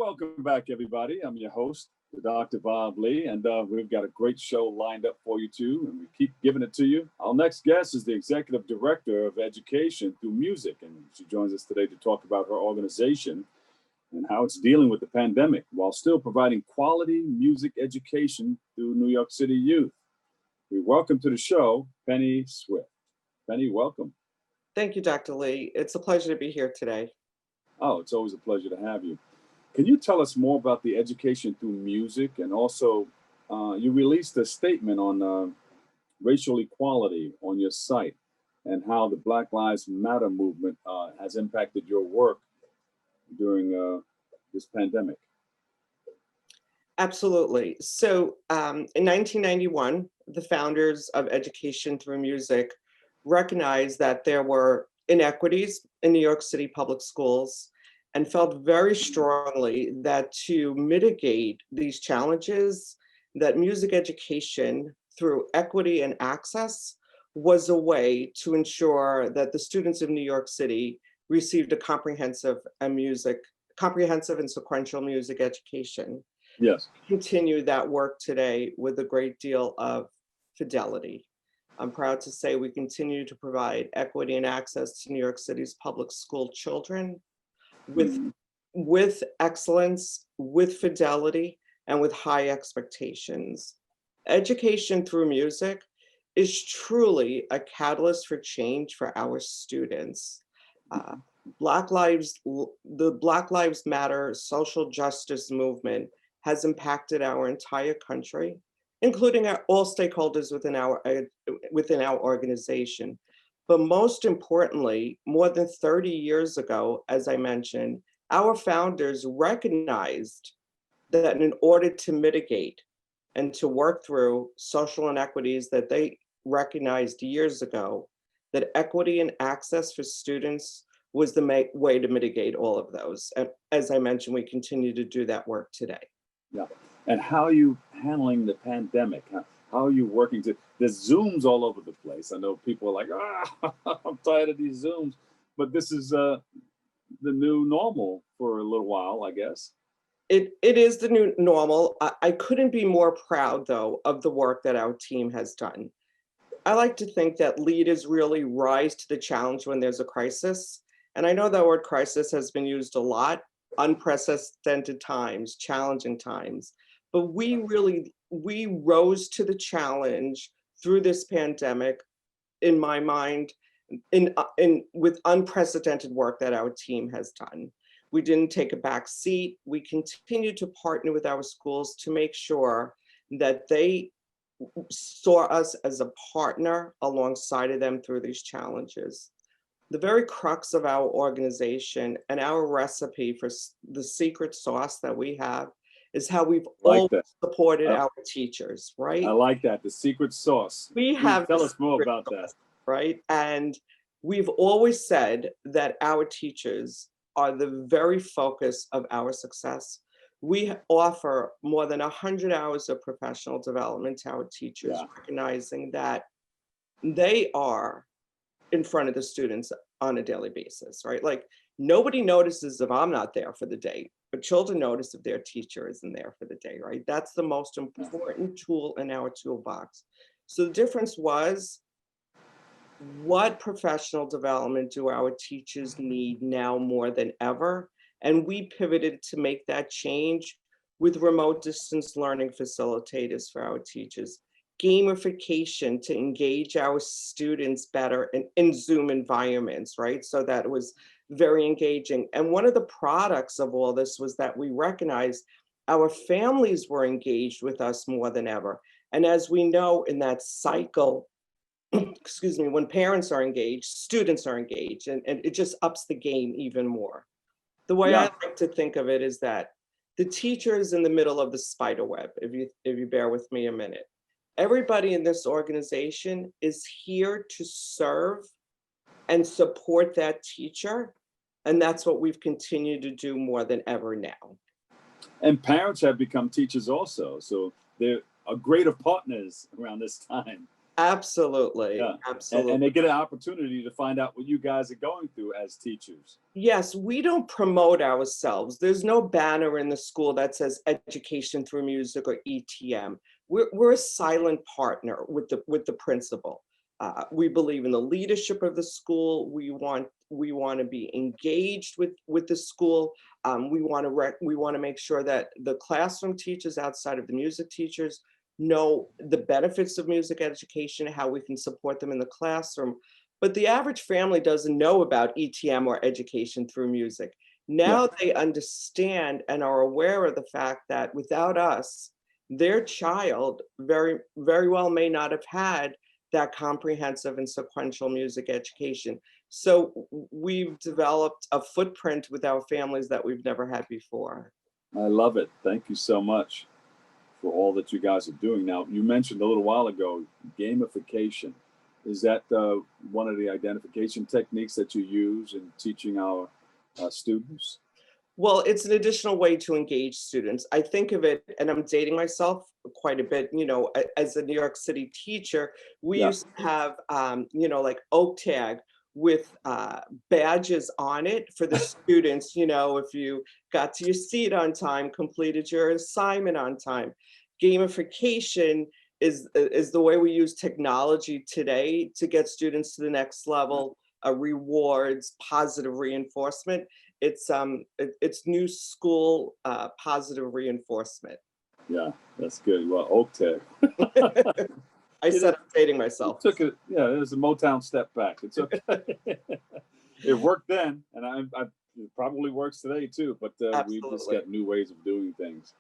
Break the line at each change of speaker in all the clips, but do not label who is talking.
Welcome back, everybody. I'm your host, Dr. Bob Lee, and we've got a great show lined up for you, too, and we keep giving it to you. Our next guest is the Executive Director of Education through Music, and she joins us today to talk about her organization and how it's dealing with the pandemic while still providing quality music education through New York City youth. We welcome to the show, Penny Swift. Penny, welcome.
Thank you, Dr. Lee. It's a pleasure to be here today.
Oh, it's always a pleasure to have you. Can you tell us more about the education through music? And also, you released a statement on racial equality on your site and how the Black Lives Matter movement has impacted your work during this pandemic.
Absolutely. So in 1991, the founders of Education Through Music recognized that there were inequities in New York City public schools and felt very strongly that to mitigate these challenges, that music education through equity and access was a way to ensure that the students of New York City received a comprehensive and sequential music education.
Yes.
Continue that work today with a great deal of fidelity. I'm proud to say we continue to provide equity and access to New York City's public school children with excellence, with fidelity, and with high expectations. Education through music is truly a catalyst for change for our students. The Black Lives Matter social justice movement has impacted our entire country, including all stakeholders within our organization. But most importantly, more than 30 years ago, as I mentioned, our founders recognized that in order to mitigate and to work through social inequities that they recognized years ago, that equity and access for students was the way to mitigate all of those. And as I mentioned, we continue to do that work today.
Yeah. And how are you handling the pandemic? How are you working there's Zooms all over the place. I know people are like, I'm tired of these Zooms, but this is the new normal for a little while, I guess.
It is the new normal. I couldn't be more proud, though, of the work that our team has done. I like to think that leaders really rise to the challenge when there's a crisis. And I know that word crisis has been used a lot, unprecedented times, challenging times. But we rose to the challenge through this pandemic, in my mind, with unprecedented work that our team has done. We didn't take a back seat. We continue to partner with our schools to make sure that they saw us as a partner alongside of them through these challenges. The very crux of our organization and our recipe for the secret sauce that we have is how we've always supported our teachers, right?
I like that, the secret sauce. Tell us more about that.
Right? And we've always said that our teachers are the very focus of our success. We offer more than 100 hours of professional development to our teachers, recognizing that they are in front of the students on a daily basis, right? Like nobody notices if I'm not there for the day, but children notice if their teacher isn't there for the day, right? That's the most important tool in our toolbox. So the difference was, what professional development do our teachers need now more than ever? And we pivoted to make that change with remote distance learning facilitators for our teachers, gamification to engage our students better in Zoom environments, right? So that was very engaging. And one of the products of all this was that we recognized our families were engaged with us more than ever. And as we know in that cycle, excuse me, when parents are engaged, students are engaged, and it just ups the game even more. The way I like to think of it is that the teacher is in the middle of the spider web, if you bear with me a minute. Everybody in this organization is here to serve and support that teacher, and that's what we've continued to do more than ever now.
And parents have become teachers also, so they're a greater partners around this time.
Absolutely,
Yeah. And
absolutely.
they get an opportunity to find out what you guys are going through as teachers.
Yes, we don't promote ourselves. There's no banner in the school that says education through music or ETM. We're a silent partner with the principal. We believe in the leadership of the school. We want to be engaged with the school. We want to make sure that the classroom teachers outside of the music teachers know the benefits of music education, how we can support them in the classroom. But the average family doesn't know about ETM or education through music.
Yeah.
Now they understand and are aware of the fact that without us, their child very well may not have had that comprehensive and sequential music education. So we've developed a footprint with our families that we've never had before.
I love it. Thank you so much for all that you guys are doing. Now, you mentioned a little while ago gamification. Is that one of the identification techniques that you use in teaching our students?
Well, it's an additional way to engage students. I think of it, and I'm dating myself quite a bit, as a New York City teacher, we
Yeah.
used to have, like oak tag with badges on it for the students, if you got to your seat on time, completed your assignment on time. Gamification is the way we use technology today to get students to the next level, rewards, positive reinforcement. It's new school positive reinforcement.
Yeah, that's good. Well, Oak Tech.
I
It,
said I'm dating
it
myself.
took it. Yeah, it was a Motown step back. It's okay. It worked then, and it probably works today too. But we've just
Absolutely.
got new ways of doing things.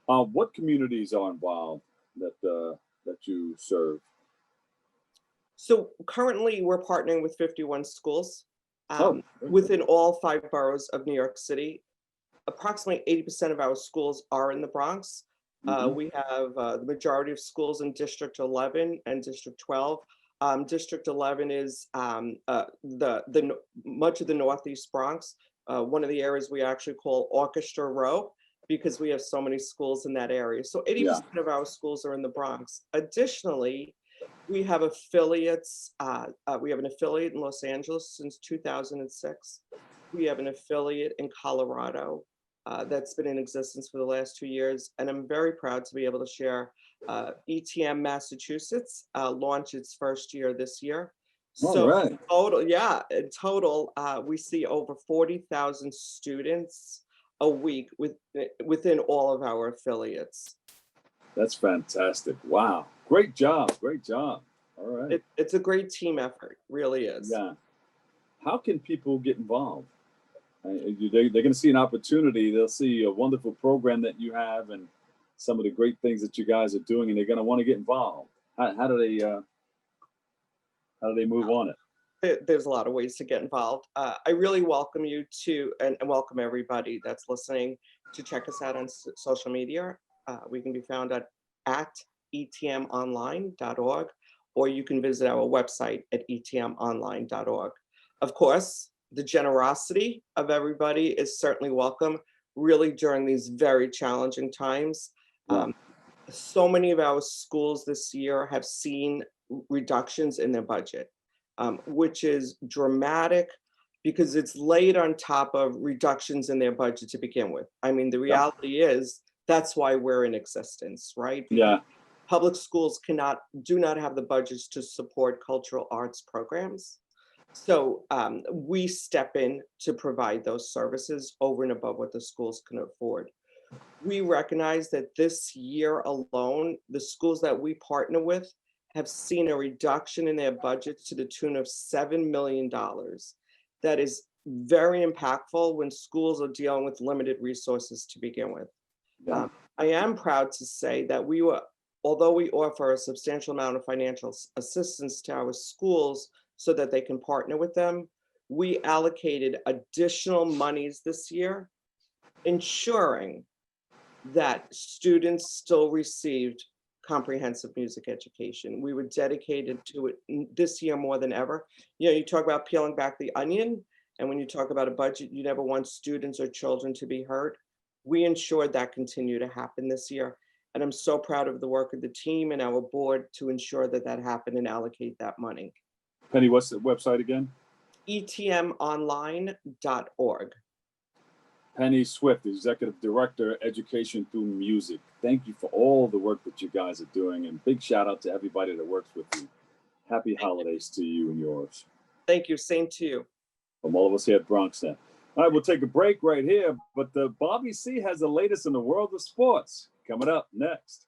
What communities are involved that you serve?
So currently we're partnering with 51 schools
Oh, very good.
within all 5 boroughs of New York City. Approximately 80% of our schools are in the Bronx.
Mhm.
We have the majority of schools in District 11 and District 12. District 11 is much of the Northeast Bronx. One of the areas we actually call Orchestra Row because we have so many schools in that area. So
Yeah.
80% of our schools are in the Bronx. Additionally, we have affiliates. We have an affiliate in Los Angeles since 2006. We have an affiliate in Colorado that's been in existence for the last 2 years. And I'm very proud to be able to share ETM Massachusetts launched its first year this year.
All
So
right.
in total, we see over 40,000 students a week within all of our affiliates.
That's fantastic. Wow. Great job. Great job. All right.
It's a great team effort, really is.
Yeah. How can people get involved? They're going to see an opportunity. They'll see a wonderful program that you have and some of the great things that you guys are doing, and they're going to want to get involved. How do they move on it?
There's a lot of ways to get involved. I really welcome you to, and welcome everybody that's listening to check us out on social media. We can be found at etmonline.org, or you can visit our website at etmonline.org. Of course, the generosity of everybody is certainly welcome, really during these very challenging times.
Yeah.
So many of our schools this year have seen reductions in their budget, which is dramatic because it's laid on top of reductions in their budget to begin with. I mean, the
Yeah.
reality is that's why we're in existence, right?
Yeah.
Public schools do not have the budgets to support cultural arts programs. So we step in to provide those services over and above what the schools can afford. We recognize that this year alone, the schools that we partner with have seen a reduction in their budgets to the tune of $7 million. That is very impactful when schools are dealing with limited resources to begin with.
Yeah.
I am proud to say that although we offer a substantial amount of financial assistance to our schools so that they can partner with them, we allocated additional monies this year, ensuring that students still received comprehensive music education. We were dedicated to it this year more than ever. You talk about peeling back the onion, and when you talk about a budget, you never want students or children to be hurt. We ensured that continue to happen this year. And I'm so proud of the work of the team and our board to ensure that that happened and allocate that money.
Penny, what's the website again?
etmonline.org.
Penny Swift, Executive Director, Education Through Music. Thank you for all the work that you guys are doing, and big shout out to everybody that works with you. Happy holidays to you and yours.
Thank you. Same to you.
From all of us here at Bronx Net. All right, we'll take a break right here, but Bobby C has the latest in the world of sports coming up next.